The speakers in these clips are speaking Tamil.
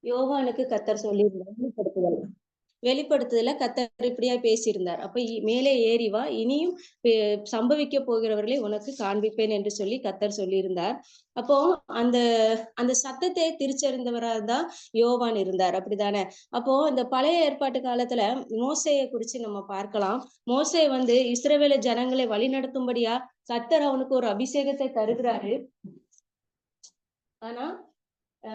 யோவானுக்கு கர்த்தர் சொல்லியிருந்தார் வெளிப்படுத்துதல். வெளிப்படுத்துதல கர்த்தர் இப்படியா பேசியிருந்தார். அப்ப மேலே ஏறி வா, இனியும் பெ சம்பவிக்க போகிறவர்களை உனக்கு காண்பிப்பேன் என்று சொல்லி கர்த்தர் சொல்லியிருந்தார். அப்போ அந்த அந்த சத்தத்தை திருச்சறிந்தவரா தான் யோவான் இருந்தார். அப்படித்தானே? அப்போ இந்த பழைய ஏற்பாட்டு காலத்துல மோசேய குறிச்சு நம்ம பார்க்கலாம். மோசே வந்து இஸ்ரவேல ஜனங்களை வழிநடத்தும்படியா கர்த்தர் அவனுக்கு ஒரு அபிஷேகத்தை தருகிறாரு. ஆனா, ஆ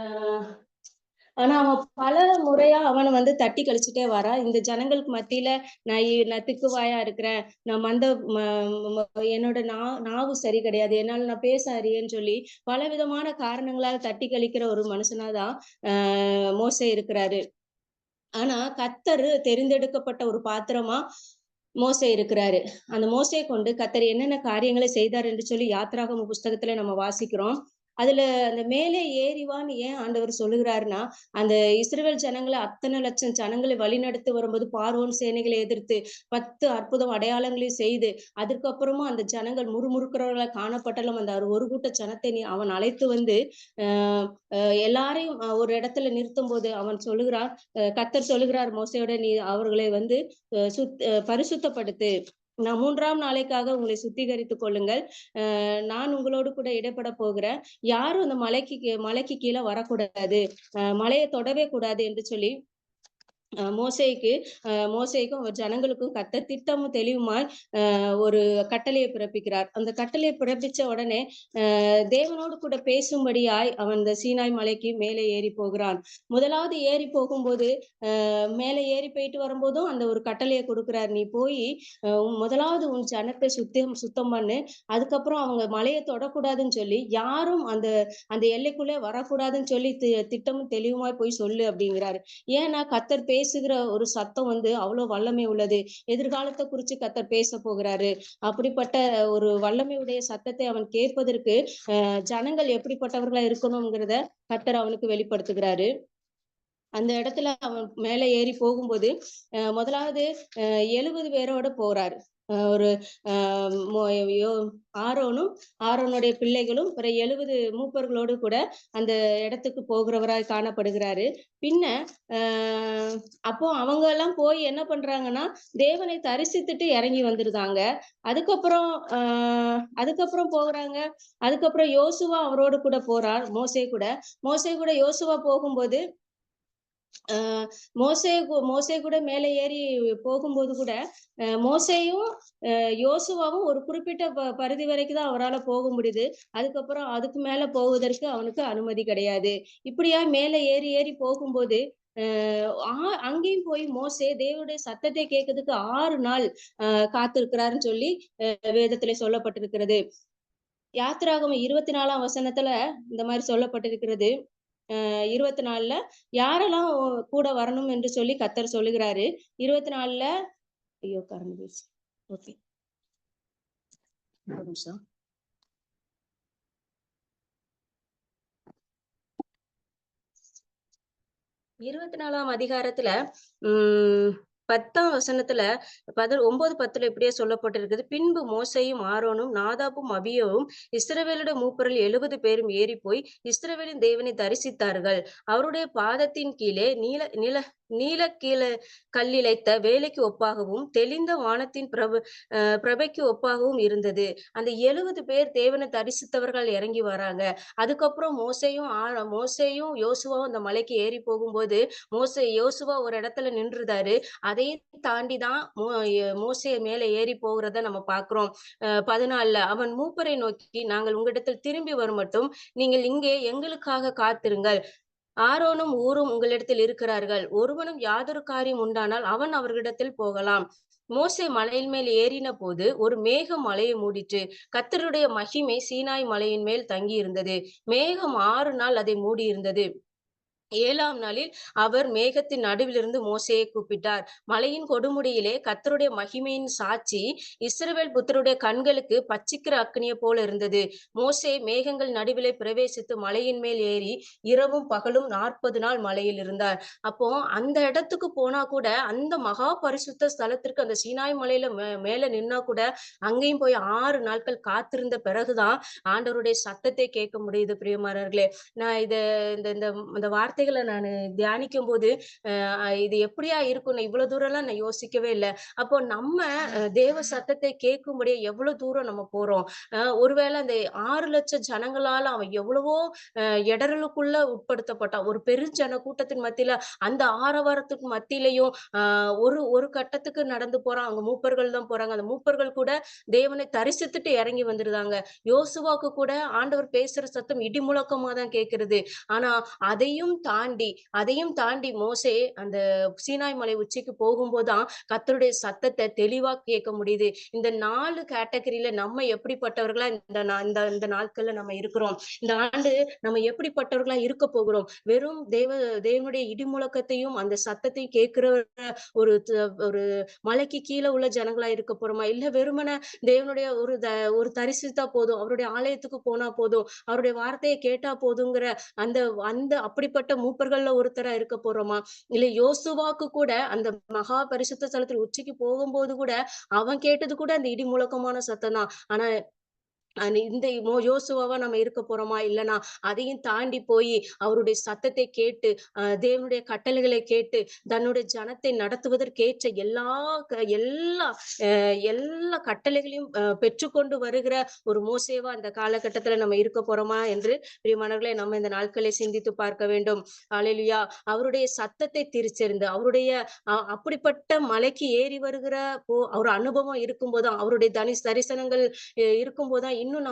ஆனா அவன் பல முறையா அவன வந்து தட்டி கழிச்சுட்டே வரான். இந்த ஜனங்களுக்கு மத்தியில நான் திக்குவாயா இருக்கிறேன். நான் மந்த ம ம என்னோட நாவு சரி கிடையாது. என்னால நான் பேச அறியேன்னு சொல்லி பலவிதமான காரணங்களால தட்டி கழிக்கிற ஒரு மனுஷனா தான் மோசே இருக்கிறாரு. ஆனா கர்த்தர் தெரிந்தெடுக்கப்பட்ட ஒரு பாத்திரமா மோசே இருக்கிறாரு. அந்த மோசேய கொண்டு கர்த்தர் என்னென்ன காரியங்களை செய்தார் என்று சொல்லி யாத்திராகம புஸ்தகத்துல நம்ம வாசிக்கிறோம். அதுல அந்த மேலே ஏறிவான்னு ஏன் ஆண்டவர் சொல்லுகிறாருன்னா, அந்த இஸ்ரவேல் ஜனங்கள அத்தன லட்சம் ஜனங்களை வழிநடத்தி வரும்போது பார்வோன் சேனைகளை எதிர்த்து 10 அற்புதம் அடையாளங்களையும் செய்து, அதுக்கப்புறமும் அந்த ஜனங்கள் முறுமுறுக்கிறவர்களா காணப்பட்டாலும் அந்த ஒரு கூட்ட ஜனத்தை அவன் அழைத்து வந்து அ அ எல்லாரையும் ஒரு இடத்துல நிறுத்தும்போது அவன் சொல்லுகிறான், கர்த்தர் சொல்லுகிறார் மோசேயோட, "நீ அவர்களை வந்து பரிசுத்தப்படுத்து. நான் 3ஆம் நாளைக்காக உங்களை சுத்திகரித்துக் கொள்ளுங்கள். நான் உங்களோடு கூட இடைப்பட போகிறேன். யாரும் அந்த மலைக்கு கீழ வரக்கூடாது. மலைய தொடவே கூடாது" என்று சொல்லி மோசேக்கு மோசேக்கும் ஜனங்களுக்கும் கர்த்தர் திட்டமும் தெளிவுமாய் ஒரு கட்டளையை பிறப்பிக்கிறார். அந்த கட்டளையை பிறப்பிச்ச உடனே தேவனோடு கூட பேசும்படியாய் அவன் இந்த சீனாய் மலைக்கு மேலே ஏறி போகிறான். முதலாவது ஏறி போகும்போது மேலே ஏறி போயிட்டு வரும்போதும் அந்த ஒரு கட்டளையை கொடுக்கிறார். நீ போய் முதலாவது உன் ஜனத்தை சுத்தம் பண்ணு. அதுக்கப்புறம் அவங்க மலையை தொடக்கூடாதுன்னு சொல்லி யாரும் அந்த அந்த எல்லைக்குள்ளே வரக்கூடாதுன்னு சொல்லி திட்டமும் தெளிவுமாய் போய் சொல்லு அப்படிங்கிறாரு. ஏன்னா கர்த்தர் பேசுகிற ஒரு சத்தம் வந்து அவ்வளவு வல்லமை உள்ளது. எதிர்காலத்தை குறிச்சு கர்த்தர் பேச போகிறாரு. அப்படிப்பட்ட ஒரு வல்லமை உடைய சத்தத்தை அவன் கேட்பதற்கு ஜனங்கள் எப்படிப்பட்டவர்களா இருக்கணும்ங்கிறத கர்த்தர் அவனுக்கு வெளிப்படுத்துகிறாரு. அந்த இடத்துல அவன் மேல ஏறி போகும்போது முதலாவது 70 பேரோட போறாரு. ஒரு ஆரோனும் ஆரோனுடைய பிள்ளைகளும் பிற 70 மூப்பர்களோடு கூட அந்த இடத்துக்கு போகிறவராய் காணப்படுகிறாரு. பின்ன அப்போ அவங்க எல்லாம் போய் என்ன பண்றாங்கன்னா தேவனை தரிசித்துட்டு இறங்கி வந்துருந்தாங்க. அதுக்கப்புறம் அதுக்கப்புறம் போகிறாங்க. அதுக்கப்புறம் யோசுவா அவரோடு கூட போறார். மோசே கூட யோசுவா போகும்போது மோசே கூட மேலே ஏறி போகும்போது கூட மோசேயும் யோசுவாவும் ஒரு குறிப்பிட்ட பரிதி வரைக்கும் தான் அவரால் போக முடியுது. அதுக்கப்புறம் அதுக்கு மேல போவதற்கு அவனுக்கு அனுமதி கிடையாது. இப்படியா மேலே ஏறி ஏறி போகும்போது அங்கேயும் போய் மோசே தேவனுடைய சத்தத்தை கேட்கறதுக்கு 6 நாள் காத்திருக்கிறாருன்னு சொல்லி வேதத்துல சொல்லப்பட்டிருக்கிறது. யாத்திராகமம் 24ஆம் வசனத்துல இந்த மாதிரி சொல்லப்பட்டிருக்கிறது. 24ல யாரெல்லாம் கூட வரணும் என்று சொல்லி கர்த்தர் சொல்லுகிறாரு. 24ல ஐயோ கரண்ட் போயிடுச்சு. ஓகே, ஒரு நிமிஷம். இருபத்தி 4ஆம் அதிகாரத்துல 10ஆம் வசனத்துல 9, 10ல இப்படியே சொல்லப்பட்டிருக்குது. பின்பு மோசேயும் ஆரோனும் நாதாபும் அபியோவும் இஸ்ரவேலுடைய மூப்பரில் 70 பேரும் ஏறி போய் இஸ்ரவேலின் தேவனை தரிசித்தார்கள். அவருடைய பாதத்தின் கீழே நீல கல்லிழைத்த வேலைக்கு ஒப்பாகவும் தெளிந்த வானத்தின் பிரபைக்கு ஒப்பாகவும் இருந்தது. அந்த 70 பேர் தேவனை தரிசித்தவர்கள் இறங்கி வராங்க. அதுக்கப்புறம் மோசேயும் யோசுவாவும் அந்த மலைக்கு ஏறி போகும்போது யோசுவா ஒரு இடத்துல நின்றுதாரு. அதையும் தாண்டிதான் மோசே மேல ஏறி போகிறத நம்ம பார்க்கிறோம். 14ல அவன் மூப்பரை நோக்கி, நாங்கள் உங்களிடத்தில் திரும்பி வரும் மட்டும் நீங்கள் இங்கே எங்களுக்காக காத்திருங்கள். ஆரோனும் ஊரும் உங்களிடத்தில் இருக்கிறார்கள். ஒருவனும் யாதொரு காரியம் உண்டானால் அவன் அவர்களிடத்தில் போகலாம். மோசே மலையின் மேல் ஏறின போது ஒரு மேகம் மலையை மூடிற்று. கர்த்தருடைய மகிமை சீனாய் மலையின் மேல் தங்கி இருந்தது. மேகம் 6 நாள் அதை மூடியிருந்தது. 7ஆம் நாளில் அவர் மேகத்தின் நடுவிலிருந்து மோசேயை கூப்பிட்டார். மலையின் கொடுமுடியிலே கர்த்தருடைய மகிமையின் சாட்சி இஸ்ரவேல் புத்திரருடைய கண்களுக்கு பட்சிக்கிற அக்கினியை போல இருந்தது. மோசே மேகங்கள் நடுவிலே பிரவேசித்து மலையின் மேல் ஏறி இரவும் பகலும் 40 நாள் மலையில் இருந்தார். அப்போ அந்த இடத்துக்கு போனா கூட அந்த மகா பரிசுத்த ஸ்தலத்திற்கு அந்த சீனாய் மலையில மேல நின்னா கூட அங்கேயும் போய் 6 நாட்கள் காத்திருந்த பிறகுதான் ஆண்டவருடைய சத்தத்தை கேட்க முடியுது. பிரியமானவர்களே, நான் இந்த இந்த வார்த்தை வார்த்தைகளை நான் தியானிக்கும் போது இது எப்படியா இருக்கும், இவ்வளவு தூரம் எல்லாம் நான் யோசிக்கவே இல்லை. அப்போ நம்ம தேவ சத்தத்தை கேட்கும்படியே எவ்வளவு தூரம் நம்ம போறோம். ஒருவேளை அந்த 6 லட்சம் ஜனங்களால அவன் எவ்வளவோ இடறலுக்குள்ள உட்படுத்தப்பட்டான். ஒரு பெருஞ்சன கூட்டத்தின் மத்தியில அந்த ஆரவாரத்துக்கு மத்தியிலையும் ஒரு ஒரு கட்டத்துக்கு நடந்து போறான். அங்க மூப்பர்கள் தான் போறாங்க. அந்த மூப்பர்கள் கூட தேவனை தரிசித்துட்டு இறங்கி வந்துருந்தாங்க. யோசுவாக்கு கூட ஆண்டவர் பேசுற சத்தம் இடி முழக்கமா தான் கேட்கிறது. ஆனா அதையும் தாண்டி மோசே அந்த சீனாய் மலை உச்சிக்கு போகும்போதுதான் கர்த்தருடைய சத்தத்தை தெளிவா கேட்க முடியுது. இந்த 4 கேட்டகரியில நம்ம எப்படிப்பட்டவர்களா இந்த நாட்கள்ல நம்ம இருக்கிறோம். இந்த ஆண்டு நம்ம எப்படிப்பட்டவர்களா இருக்க போகிறோம். வெறும் தேவனுடைய இடி முழக்கத்தையும் அந்த சத்தத்தையும் கேட்கிற ஒரு மலைக்கு கீழே உள்ள ஜனங்களா இருக்க போறோமா, இல்ல வெறுமனே தேவனுடைய ஒரு தரிசித்தா போதும், அவருடைய ஆலயத்துக்கு போனா போதும், அவருடைய வார்த்தையை கேட்டா போதுங்கிற அந்த அந்த அப்படிப்பட்ட மூப்பர்கள்ல ஒருத்தரா இருக்க போறோமா, இல்ல யோசுவாக்கு கூட அந்த மகா பரிசுத்த ஸ்தலத்தில் உச்சிக்கு போகும்போது கூட அவன் கேட்டது கூட அந்த இடி முழக்கமான சத்தம் தான். ஆனா இந்த யோசுவாவா நம்ம இருக்க போறோமா? இல்லன்னா அதையும் தாண்டி போயி அவருடைய சத்தத்தை கேட்டு, தேவனுடைய கட்டளைகளை கேட்டு, தன்னுடைய ஜனத்தை நடத்துவதற்கேற்ற எல்லா எல்லா கட்டளைகளையும் பெற்றுக்கொண்டு வருகிற ஒரு மோசேவா அந்த காலகட்டத்துல நம்ம இருக்க போறோமா என்று பிரியமானவர்களே, நம்ம இந்த நாட்களை சிந்தித்து பார்க்க வேண்டும். அல்லேலூயா! அவருடைய சத்தத்தை திரிச்சறிந்து, அவருடைய அப்படிப்பட்ட மலைக்கு ஏறி வருகிற ஒரு அனுபவம் இருக்கும்போதுதான், அவருடைய தரிசனங்கள் இருக்கும்போதுதான் இன்னும்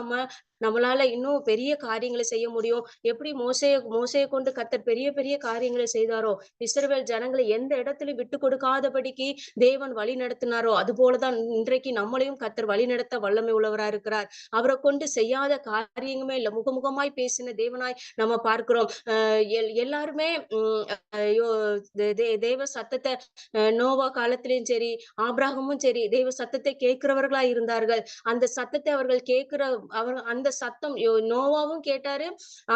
நம்மளால இன்னும் பெரிய காரியங்களை செய்ய முடியும். எப்படி மோசேயை கொண்டு கர்த்தர் பெரிய பெரிய காரியங்களை செய்தாரோ, இஸ்ரவேல் ஜனங்களை எந்த இடத்திலும் விட்டு கொடுக்காதபடிக்கு தேவன் வழி நடத்தினாரோ, அது போலதான் இன்றைக்கு நம்மளையும் கர்த்தர் வழிநடத்த வல்லமை உள்ளவரா இருக்கிறார். அவரை கொண்டு செய்யாத காரியங்களுமே இல்ல. முகமுகமாய் பேசின தேவனாய் நம்ம பார்க்கிறோம். எல்லாருமே ஐயோ தேவ சத்தத்தை நோவா காலத்திலயும் சரி, ஆபிரகாமும் சரி, தேவ சத்தத்தை கேட்கிறவர்களா இருந்தார்கள். அந்த சத்தத்தை அவர்கள் அந்த சத்தம் நோவாவும் கேட்டாரு,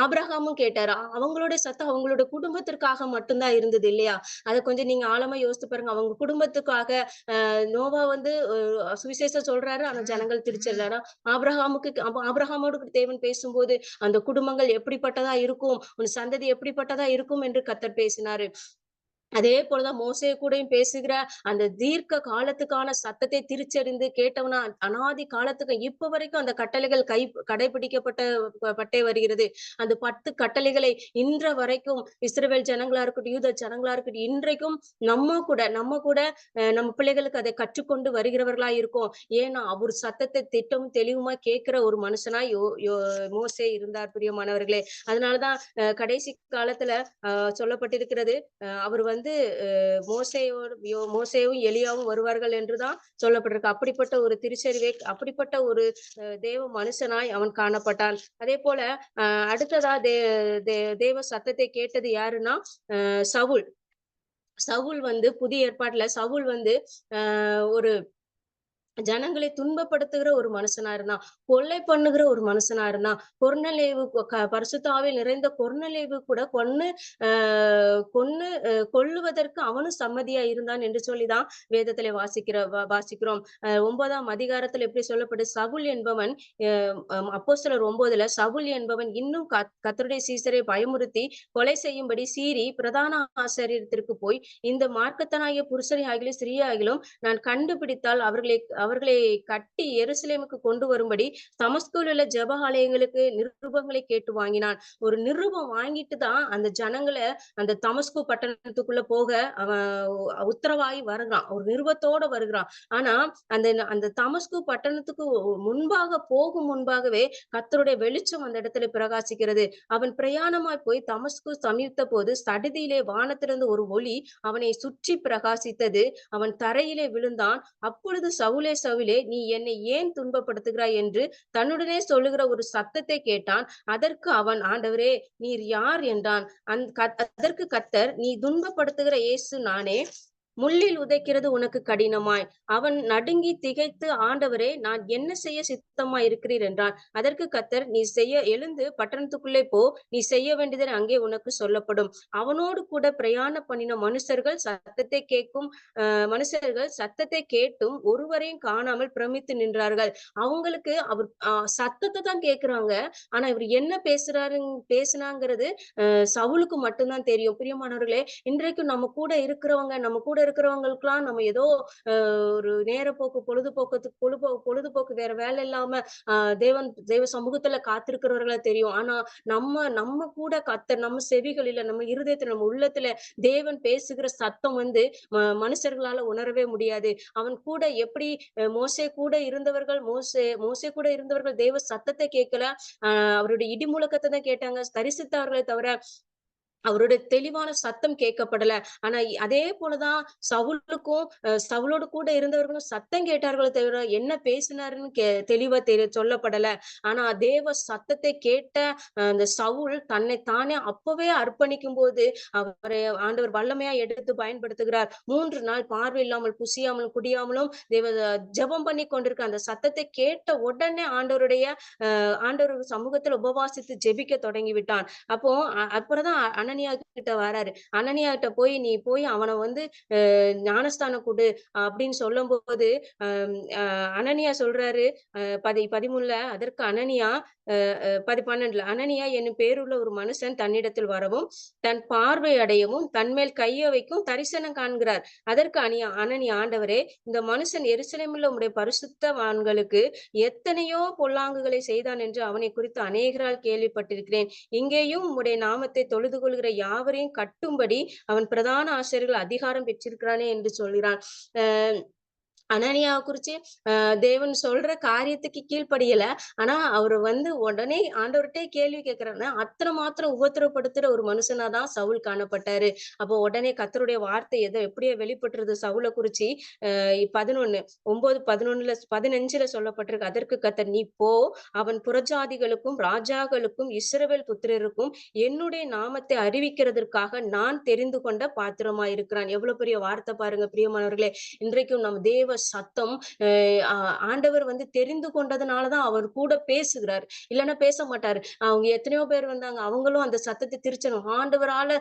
ஆபிரகாமும் கேட்டாரு. அவங்களுடைய சத்தம் அவங்களோட குடும்பத்திற்காக மட்டும்தான் இருந்தது இல்லையா? அத கொஞ்சம் நீங்க ஆழமா யோசித்து பாருங்க. அவங்க குடும்பத்துக்காக நோவா வந்து சுவிசேஷம் சொல்றாரு. ஆனா ஜனங்கள் திருச்செல்றாரா? ஆபிரகாமோடு தேவன் பேசும்போது அந்த குடும்பங்கள் எப்படிப்பட்டதா இருக்கும், உன் சந்ததி எப்படிப்பட்டதா இருக்கும் என்று கர்த்தர் பேசினாரு. அதே போலதான் மோசே கூடயும் பேசுகிற அந்த தீர்க்க காலத்துக்கான சத்தத்தை திருச்செறிந்து கேட்டவனா அனாதி காலத்துக்கு இப்ப வரைக்கும் அந்த கட்டளைகள் கடைபிடிக்கப்பட்டே வருகிறது. அந்த 10 கட்டளைகளை இன்ற வரைக்கும் இஸ்ரவேல் ஜனங்களா இருக்கட்டும், யூத ஜனங்களா இருக்கட்டும், இன்றைக்கும் நம்ம கூட நம்ம பிள்ளைகளுக்கு அதை கற்றுக்கொண்டு வருகிறவர்களா இருக்கோம். ஏன்னா அவர் சத்தத்தை திட்டமும் தெளிவுமா கேட்கிற ஒரு மனுஷனா மோசே இருந்தார் பிரியமானவர்களே. அதனாலதான் கடைசி காலத்துல சொல்லப்பட்டிருக்கிறது, அவர் வந்து மோசேயும் எலியாவும் வருவார்கள் என்றுதான் சொல்லப்பட்டிருக்கு. அப்படிப்பட்ட ஒரு திருச்செறிவை, அப்படிப்பட்ட ஒரு தேவ மனுஷனாய் அவன் காணப்பட்டான். அதே போல அடுத்ததா தேவ சத்தத்தை கேட்டது யாருன்னா சவுல். சவுல் வந்து புதிய ஏற்பாட்டுல சவுல் வந்து ஒரு ஜனங்களை துன்பப்படுத்துகிற ஒரு மனுஷனா இருந்தான். கொள்ளை பண்ணுகிற ஒரு மனுஷனா இருந்தான். கொர்நேலியு பரிசுத்த ஆவியில் நிறைந்த கொர்நேலியு கூட கொன்னு கொல்லுவதற்கு அவனும் சம்மதியா இருந்தான் என்று சொல்லிதான் வேதத்திலே வாசிக்கிறோம். 9ஆம் அதிகாரத்துல எப்படி சொல்லப்படுது, சவுல் என்பவன் அப்போஸ்தலர் 9ல சவுல் என்பவன் இன்னும் கர்த்தருடைய சீசரை பயமுறுத்தி கொலை செய்யும்படி சீறி பிரதான ஆசாரியத்திற்கு போய், இந்த மார்க்கத்தனாகிய புருஷரையாகிலும் ஸ்திரீயாகிலும் நான் கண்டுபிடித்தால் அவர்களை கட்டி எருசலேமுக்கு கொண்டு வரும்படி தமஸ்குவில் உள்ள ஜெப ஆலயங்களுக்கு நிருபங்களை கேட்டு வாங்கினான். ஒரு நிருபம் வாங்கிட்டு தான் அந்த ஜனங்களை அந்த தமஸ்கு பட்டணத்துக்குள்ள போக அவன் உத்தரவாகி வருகிறான். ஒரு நிருபத்தோட வருகிறான். ஆனா அந்த தமஸ்கு பட்டணத்துக்கு போகும் முன்பாகவே கர்த்தருடைய வெளிச்சம் அந்த இடத்துல பிரகாசிக்கிறது. அவன் பிரயாணமாய் போய் தமஸ்கு சமீபித்த போது சடிதியிலே வானத்திலிருந்து ஒரு ஒளி அவனை சுற்றி பிரகாசித்தது. அவன் தரையிலே விழுந்தான். அப்பொழுது சவுலே நீ என்னை ஏன் துன்பப்படுத்துகிறாய் என்று தன்னுடனே சொல்லுகிற ஒரு சத்தத்தை கேட்டான். அதற்கு அவன், ஆண்டவரே நீர் யார் என்றான். அதற்கு கர்த்தர், நீ துன்பப்படுத்துகிற இயேசு நானே. முள்ளில் உதைக்கிறது உனக்கு கடினமாய். அவன் நடுங்கி திகைத்து, ஆண்டவரே, நான் என்ன செய்ய சித்தமாய் இருக்கிறீர் என்றான். அதற்கு கர்த்தர், நீ செய்ய எழுந்து பட்டணத்துக்குள்ளே போ, நீ செய்ய வேண்டியது அங்கே உனக்கு சொல்லப்படும். அவனோடு கூட பிரயாணம் பண்ணின மனுஷர்கள் சத்தத்தை கேட்டும் ஒருவரையும் காணாமல் பிரமித்து நின்றார்கள். அவங்களுக்கு அவர் சத்தத்தை தான் கேட்கிறாங்க. ஆனா இவர் என்ன பேசுனாங்கிறது சவுலுக்கு மட்டும்தான் தெரியும். பிரியமானவர்களே, இன்றைக்கும் நம்ம கூட இருக்கிறவங்களுக்கெல்லாம் நம்ம ஏதோ ஒரு நேரப்போக்கு, பொழுதுபோக்கு வேற வேலை இல்லாம தேவ சமூகத்துல காத்திருக்கிறவர்களா தெரியும். ஆனா நம்ம கூட கர்த்தர் நம்ம செவிகளில, நம்ம இருதயத்துல, நம்ம உள்ளத்துல தேவன் பேசுகிற சத்தம் மனுஷர்களால உணரவே முடியாது. அவன் கூட எப்படி மோசே கூட இருந்தவர்கள் தேவ சத்தத்தை கேட்கல. அவருடைய இடி முழக்கத்தை தான் கேட்டாங்க, தரிசித்தார்களே தவிர அவருடைய தெளிவான சத்தம் கேட்கப்படல. ஆனா அதே போலதான் சவுலோடு கூட இருந்தவர்களும் சத்தம் கேட்டார்களே தவிர என்ன பேசினாருன்னு தெளிவா சொல்லப்படல. ஆனா தேவ சத்தத்தை கேட்ட அந்த சவுல் தன்னைத்தானே அப்பவே அர்ப்பணிக்கும் போது அவரை ஆண்டவர் வல்லமையா எடுத்து பயன்படுத்துகிறார். 3 நாள் பார்வை இல்லாமல், புசியாமலும், குடியாமலும் ஜெபம் பண்ணி கொண்டிருக்க அந்த சத்தத்தை கேட்ட உடனே ஆண்டவர் சமூகத்துல உபவாசித்து ஜெபிக்க தொடங்கி விட்டான். அப்போ அப்புறம்தான் அனனியா கிட்ட வராரு. அனனியா கிட்ட போய், நீ போய் அவனை ஞானஸ்தானம் கொடு அப்படின்னு சொல்லும்போது அனனியா சொல்றாரு. 13ல அதற்கு அனனியா 12ல அனனியா என்னும் பேருள்ள ஒரு மனுஷன் தன்னிடத்தில் வரவும், தன் பார்வை அடையவும், தன்மேல் கைய வைக்கும் தரிசனம் காண்கிறார். அதற்கு அனனியா, ஆண்டவரே, இந்த மனுஷன் எருசலேமில் உம்முடைய பரிசுத்தவான்களுக்கு எத்தனையோ பொல்லாங்குகளை செய்தான் என்று அவனை குறித்து அநேகரால் கேள்விப்பட்டிருக்கிறேன். இங்கேயும் உம்முடைய நாமத்தை தொழுது கொள்கிற யாவரையும் கட்டும்படி அவன் பிரதான ஆசிரியர்கள் அதிகாரம் பெற்றிருக்கிறானே என்று சொல்கிறான். அனனியாவை குறிச்சு தேவன் சொல்ற காரியத்துக்கு கீழ்ப்படியல. ஆனா அவரு உடனே ஆண்டவர்கிட்டே கேள்வி கேட்கிறாரு. அத்தனை மாத்திரம் உபத்திரப்படுத்துற ஒரு மனுஷனாதான் சவுல் காணப்பட்டாரு. அப்போ உடனே கர்த்தருடைய வார்த்தை எப்படியே வெளிப்பட்டுருது சவுலை குறிச்சு. 11 9 11ல 15ல சொல்லப்பட்டிருக்கு. அதற்கு கர்த்தர், நீ போ, அவன் புறஜாதிகளுக்கும் ராஜாக்களுக்கும் இஸ்ரவேல் புத்திரருக்கும் என்னுடைய நாமத்தை அறிவிக்கிறதற்காக நான் தெரிந்து கொண்ட பாத்திரமாயிருக்கிறான். எவ்வளவு பெரிய வார்த்தை பாருங்க பிரியமானவர்களே. இன்றைக்கும் நம் தேவ சத்தம் ஆண்டவர் தெரிந்து கொண்டதுனாலதான் அவர் கூட பேசுகிறார். இல்லைன்னா பேச மாட்டாரு. அவங்க எத்தனையோ பேர் வந்தாங்க, அவங்களும் அந்த சத்தத்தை திருச்சணும். ஆண்டவரால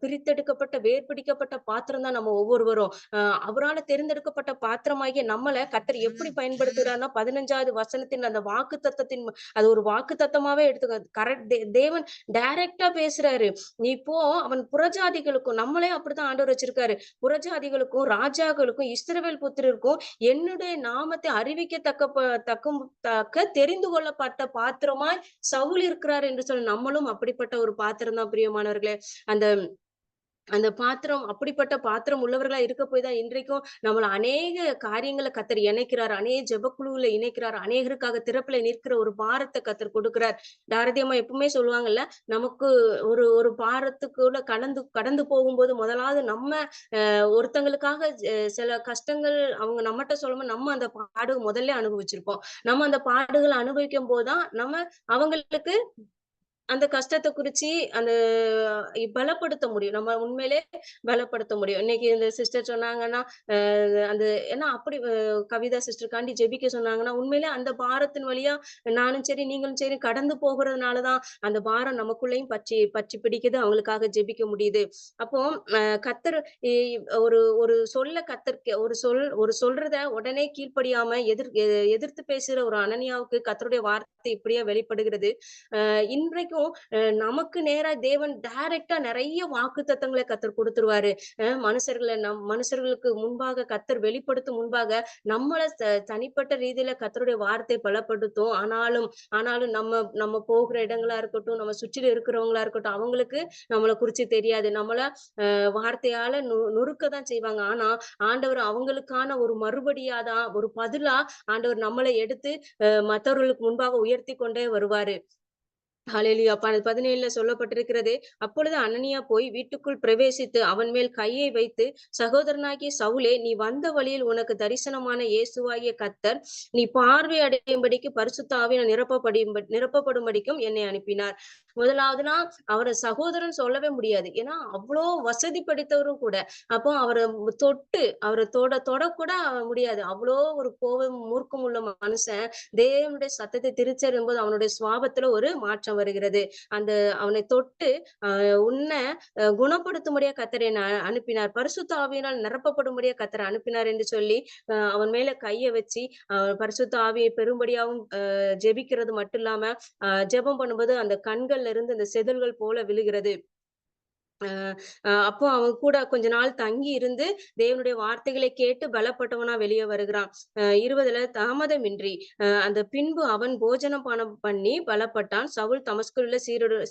பிரித்தெடுக்கப்பட்ட வேர்பிடிக்கப்பட்ட பாத்திரம் தான் நம்ம ஒவ்வொருவரும். அவரால் தேர்ந்தெடுக்கப்பட்ட பாத்திரமாகிய நம்மளை கர்த்தர் எப்படி பயன்படுத்துகிறார்னா 15வது வசனத்தின் அந்த வாக்கு தத்தத்தின் அது ஒரு வாக்கு தத்தமாவே எடுத்துக்க கரெக்ட். தேவன் டைரக்டா பேசுறாரு. நீ போ, அவன் புறஜாதிகளுக்கும், நம்மளே அப்படித்தான் ஆண்டவர் வச்சிருக்காரு, புறஜாதிகளுக்கும் ராஜாக்களுக்கும் இஸ்ரவேல் புத்திரருக்கும் என்னுடைய நாமத்தை அறிவிக்கத்தக்க தெரிந்து கொள்ளப்பட்ட பாத்திரமாய் சவுல் இருக்கிறார் என்று சொல்லி நம்மளும் அப்படிப்பட்ட ஒரு பாத்திரம் தான் பிரியமானவர்களே. அந்த அந்த பாத்திரம் அப்படிப்பட்ட பாத்திரம் உள்ளவர்களா இருக்க போய் தான் இன்றைக்கும் நம்மள அநேக காரியங்களை கர்த்தர் இணைக்கிறார், அநேக ஜெபக்குழுவுல இணைக்கிறார், அநேகருக்காக திறப்புல நிற்கிற ஒரு பாரத்தை கர்த்தர் கொடுக்கிறார். தாரதியம்மா எப்பவுமே சொல்லுவாங்கல்ல, நமக்கு ஒரு ஒரு பாரத்துக்குள்ள கடந்து போகும்போது முதலாவது நம்ம ஒருத்தங்களுக்காக சில கஷ்டங்கள் அவங்க நம்மகிட்ட சொல்லும்போது நம்ம அந்த முதல்ல அனுபவிச்சிருப்போம். நம்ம அந்த பாடுகளை அனுபவிக்கும் போதுதான் நம்ம அவங்களுக்கு அந்த கஷ்டத்தை குறிச்சு அந்த பலப்படுத்த முடியும். நம்ம உண்மையிலே பலப்படுத்த முடியும். இன்னைக்கு இந்த சிஸ்டர் சொன்னாங்கன்னா, அந்த ஏன்னா அப்படி கவிதா சிஸ்டருக்காண்டி ஜெபிக்க சொன்னாங்கன்னா, உண்மையிலே அந்த பாரத்தின் வழியா நானும் சரி, நீங்களும் சரி கடந்து போகிறதுனாலதான் அந்த பாரம் நமக்குள்ளேயும் பற்றி பற்றி பிடிக்குது. அவங்களுக்காக ஜெபிக்க முடியுது. அப்போ கர்த்தர் ஒரு ஒரு சொல்ல கர்த்தர் ஒரு சொல்றத உடனே கீழ்ப்படியாம எதிர்த்து பேசுற ஒரு அனனியாவுக்கு கர்த்தருடைய வார்த்தை இப்படியே வெளிப்படுகிறது. இன்றைக்கும் நமக்கு நேரா தேவன் டைரக்டா நிறைய வாக்குத்தத்தங்களை கர்த்தர் கொடுத்துருவாரு. மனுஷர்களுக்கு முன்பாக கர்த்தர் வெளிப்படுத்தும் முன்பாக நம்மள தனிப்பட்ட ரீதியில கர்த்தருடைய வார்த்தை பலப்படுத்தும். ஆனாலும் நம்ம போகிற இடங்களா இருக்கட்டும், நம்ம சுற்றில இருக்கிறவங்களா இருக்கட்டும், அவங்களுக்கு நம்மளை குறிச்சு தெரியாது. நம்மள வார்த்தையால நொறுக்கதான் செய்வாங்க. ஆனா ஆண்டவர் அவங்களுக்கான ஒரு மறுபடியாதான், ஒரு பதிலா ஆண்டவர் நம்மளை எடுத்து மற்றவர்களுக்கு முன்பாக உயர்த்தி கொண்டே வருவாரு. ஹalleluya. 17ல சொல்லப்பட்டிருக்கிறது. அப்பொழுது அனனியா போய் வீட்டுக்குள் பிரவேசித்து அவன் மேல் கையை வைத்து, சகோதரனாகிய சவுலே, நீ வந்த வழியில் உனக்கு தரிசனமான இயேசுவாகிய கர்த்தர், நீ பார்வை அடையும்படிக்கு பரிசுத்த ஆவியினால் நிரப்பப்படும்படிக்கும் என்னை அனுப்பினார். முதலாவதுனா அவர சகோதரன் சொல்லவே முடியாது. ஏன்னா அவ்ளோ வசதி படைத்தவரும் கூட. அப்போ அவர தொடக்கூட முடியாது. அவ்ளோ ஒரு கோபம் மூர்க்கம் உள்ள மனுஷன் தேவனுடைய சத்தத்தை திருச்சரும்போது அவனுடைய சுவாபத்துல ஒரு மாற்றம் வருகிறது. அந்த அவனை தொட்டு உன்னை குணப்படுத்தும்படியா கர்த்தர் என்னை அனுப்பினார். பரிசுத்த ஆவியினால் நிரப்பப்படும்படியா கர்த்தர் அனுப்பினார் என்று சொல்லி அவன் மேல கைய வச்சு பரிசுத்த ஆவியை பெறும்படியாவும் ஜெபிக்கிறது மட்டும் இல்லாம ஜெபம் பண்ணும்போது அந்த கண்கள்ல இருந்து அந்த செதில்கள் போல விழுகிறது. அப்போ அவன் கூட கொஞ்ச நாள் தங்கி இருந்து தேவனுடைய வார்த்தைகளை கேட்டு பலப்பட்டவனா வெளியே வருகிறான். 20ல தாமதமின்றி அந்த பின்பு அவன் போஜனம் பானம் பண்ணி பலப்பட்டான். சவுல் தமஸ்குல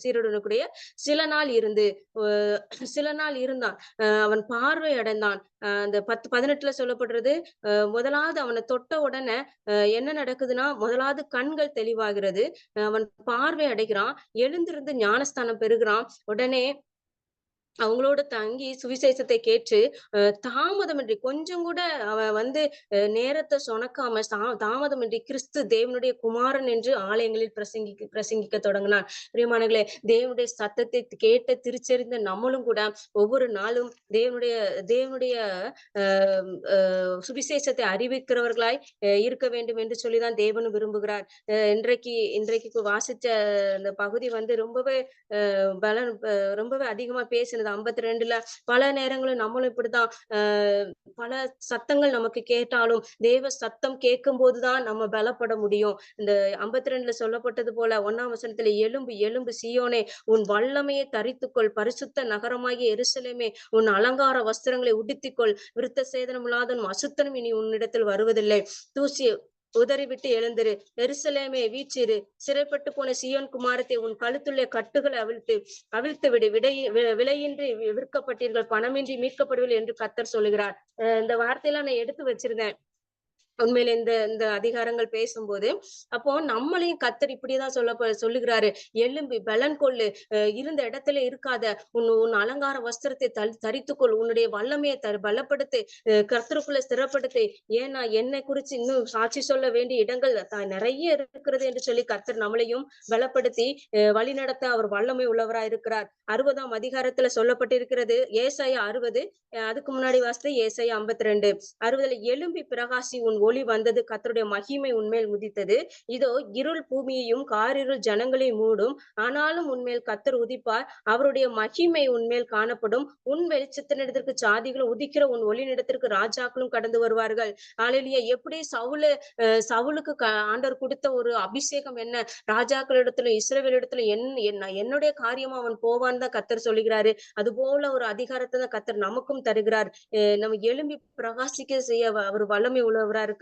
சீருடனுக்குடைய சில நாள் இருந்து சில நாள் இருந்தான். அவன் பார்வை அடைந்தான். அந்த 18ல சொல்லப்படுறது முதலாவது அவனை தொட்ட உடனே என்ன நடக்குதுன்னா முதலாவது கண்கள் தெளிவாகிறது. அவன் பார்வை அடைகிறான். எழுந்திருந்து ஞானஸ்தானம் பெறுகிறான். உடனே அவங்களோட தங்கி சுவிசேஷத்தை கேட்டு தாமதமின்றி கொஞ்சம் கூட அவன் வந்து நேரத்தை சொணக்காம தாமதமின்றி கிறிஸ்து தேவனுடைய குமாரன் என்று ஆலயங்களில் பிரசங்கிக்க தொடங்கினான். பிரியமானங்களே, தேவனுடைய சத்தத்தை கேட்ட திருச்செறிந்த நம்மளும் கூட ஒவ்வொரு நாளும் தேவனுடைய தேவனுடைய சுவிசேஷத்தை அறிவிக்கிறவர்களாய் இருக்க வேண்டும் என்று சொல்லிதான் தேவன் விரும்புகிறார். இன்றைக்கு வாசிச்ச அந்த பகுதி வந்து ரொம்பவே ரொம்பவே அதிகமா பேசினது 52ல. பல நேரங்களும் நம்மளும் இப்படிதான் பல சத்தங்கள் நமக்கு கேட்டாலும் தேவ சத்தம் கேட்கும் போதுதான் நம்ம பலப்பட முடியும். இந்த 52ல சொல்லப்பட்டது போல 1ஆம் வசனத்துல, எழும்பு எழும்பு சீயோனே, உன் வல்லமையை தரித்துக்கொள், பரிசுத்த நகரமாகிய எருசலேமே, உன் அலங்கார வஸ்திரங்களை உடுத்திக்கொள், விருத்த சேதனம் இல்லாதவனும் அசுத்தனும் இனி உன்னிடத்தில் வருவதில்லை. தூசி உதறிவிட்டு எழுந்திரு, எருசலேமே வீற்றிரு, சிறைப்பட்டு போன சீயோன் குமாரத்தை, உன் கழுத்துள்ள கட்டுகளை அவிழ்த்து விடு, விலையின்றி விற்கப்பட்டீர்கள், பணமின்றி மீட்கப்படுவீர்கள் என்று கர்த்தர் சொல்லுகிறார். இந்த வார்த்தையெல்லாம் நான் எடுத்து வச்சிருந்தேன் உண்மையில இந்த இந்த அதிகாரங்கள் பேசும்போது. அப்போ நம்மளையும் கர்த்தர் இப்படிதான் சொல்லுகிறாரு, எழும்பி பலன் கொள்ளு, இருந்த இடத்துல இருக்காத, உன் அலங்கார வஸ்திரத்தை தரித்துக்கொள், உன்னுடைய வல்லமையை பலப்படுத்து, கர்த்தருக்குள்ள ஸ்திரப்படுத்து. ஏன்னா என்னை குறிச்சு இன்னும் சாட்சி சொல்ல வேண்டிய இடங்கள் நிறைய இருக்கிறது என்று சொல்லி கர்த்தர் நம்மளையும் பலப்படுத்தி வழிநடத்த அவர் வல்லமை உள்ளவராய் இருக்கிறார். 60ஆம் அதிகாரத்துல சொல்லப்பட்டிருக்கிறது, ஏசாயா 60, அதுக்கு முன்னாடி வாசித்த ஏசாயா 52. 60ல, எழும்பி பிரகாசி, உன் ஒளி வந்தது, கர்த்தருடைய மகிமை உன்மேல் உதித்தது. இதோ இருள் பூமியையும் காரிருள் ஜனங்களையும் மூடும், ஆனாலும் உன்மேல் கர்த்தர் உதிப்பார், அவருடைய மகிமை உன்மேல் காணப்படும். உன் வெளிச்சத்தினிடத்திற்கு சாதிகளும் உதிக்கிற உன் ஒளிநிடத்திற்கு ராஜாக்களும் கடந்து வருவார்கள். ஹல்லேலூயா. எப்படி சவுலுக்கு ஆண்டவர் கொடுத்த ஒரு அபிஷேகம் என்ன, ராஜாக்களிடத்துல இஸ்ரவேலிடத்துல என்னுடைய காரியமா அவன் போவான்னு தான் கர்த்தர் சொல்லுகிறாரு. அது போல ஒரு அதிகாரத்தை தான் கர்த்தர் நமக்கும் தருகிறார். நம்ம எழும்பி பிரகாசிக்க செய்ய அவர் வல்லமை உள்ளவரா இருக்கிறார்.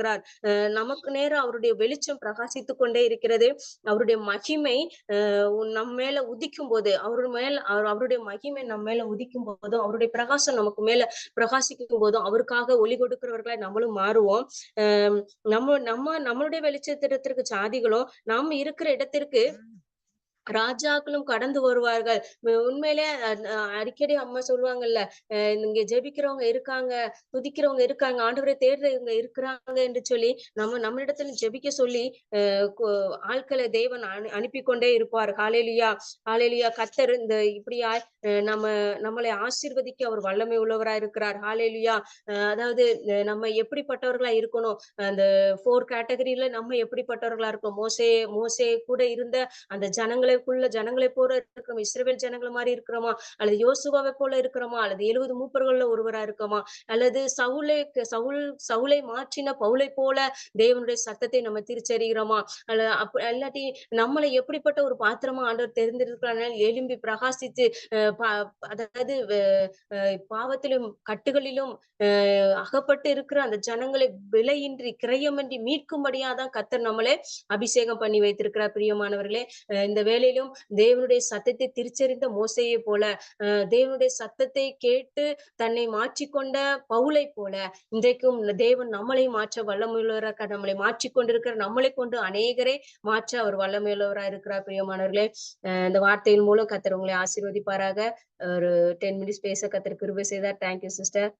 நமக்கு நேரம் அவருடைய வெளிச்சம் பிரகாசித்துக் கொண்டே இருக்கிறது. அவருடைய மகிமை நம்ம மேல உதிக்கும் போது, அவருடைய மகிமை நம்ம மேல உதிக்கும் போதும், அவருடைய பிரகாசம் நமக்கு மேல பிரகாசிக்கும் போதும் அவருக்காக ஒளி கொடுக்கிறவர்களாய் நம்மளும் மாறுவோம். நம்மளுடைய வெளிச்சத்திடத்திற்கு சாதிகளும், நாம் இருக்கிற இடத்திற்கு ராஜாக்களும் கடந்து வருவார்கள். உண்மையிலே அடிக்கடி அம்மா சொல்லுவாங்கல்ல, இங்க ஜெபிக்கிறவங்க இருக்காங்க, துதிக்கிறவங்க இருக்காங்க, ஆண்டவரை தேடுறவங்க இருக்கிறாங்க என்று சொல்லி நம்மளிடத்துல ஜெபிக்க சொல்லி ஆட்களை தேவன் அனுப்பி கொண்டே இருப்பார். ஹல்லேலூயா, ஹல்லேலூயா. கர்த்தர் இந்த இப்படியா நம்மளை ஆசீர்வதிக்க அவர் வல்லமை உள்ளவராய் இருக்கிறார். ஹல்லேலூயா. அதாவது நம்ம எப்படிப்பட்டவர்களா இருக்கணும், அந்த 4 கேட்டகரியில நம்ம எப்படிப்பட்டவர்களா இருக்கோம். மோசே கூட இருந்த அந்த ஜனங்களை போல இருக்கிறோம், இஸ்ரவேல் ஜனங்களை மாதிரி இருக்கிறோமா, அல்லது யோசுவாவை போல இருக்கிறோமா, அல்லது 70 மூப்பர்கள்ல ஒருவரா இருக்கோமா, அல்லது சவுலை மாற்றின பவுலை போல தேவனுடைய சத்தத்தை நம்ம திருச்சறிகிறோமா, இல்லாட்டி நம்மளை எப்படிப்பட்ட ஒரு பாத்திரமா ஆண்டவர் தெரிந்திருக்கிறாங்க. எழும்பி பிரகாசித்து அதாவது பாவத்திலும் கட்டுகளிலும் அகப்பட்டு இருக்கிற அந்த ஜனங்களை விலையின்றி கிரயமின்றி மீட்கும்படியாதான் கர்த்தர் நம்மளே அபிஷேகம் பண்ணி வைத்திருக்கிறார். பிரியமானவர்களே, இந்த வேலை நாட்களிலும் தேவனுடைய சத்தத்தை திருச்சறிந்த மோசேயை போல, தேவனுடைய சத்தத்தை கேட்டு தன்னை மாற்றிக்கொண்ட பவுலை போல, இன்றைக்கும் தேவன் நம்மளை மாற்ற வல்லமையுள்ளவரா இருக்கிறார். நம்மளை மாற்றிக் கொண்டிருக்கிற நம்மளை கொண்டு அநேகரை மாற்ற அவர் வல்லமையுள்ளவரா இருக்கிறார். பிரியமானவர்களே, இந்த வார்த்தையின் மூலம் கர்த்தர் உங்களை ஆசீர்வதிப்பாராக. ஒரு 10 மினிட்ஸ் பேச கர்த்தர் கிருபை செய்தார். Thank you sister.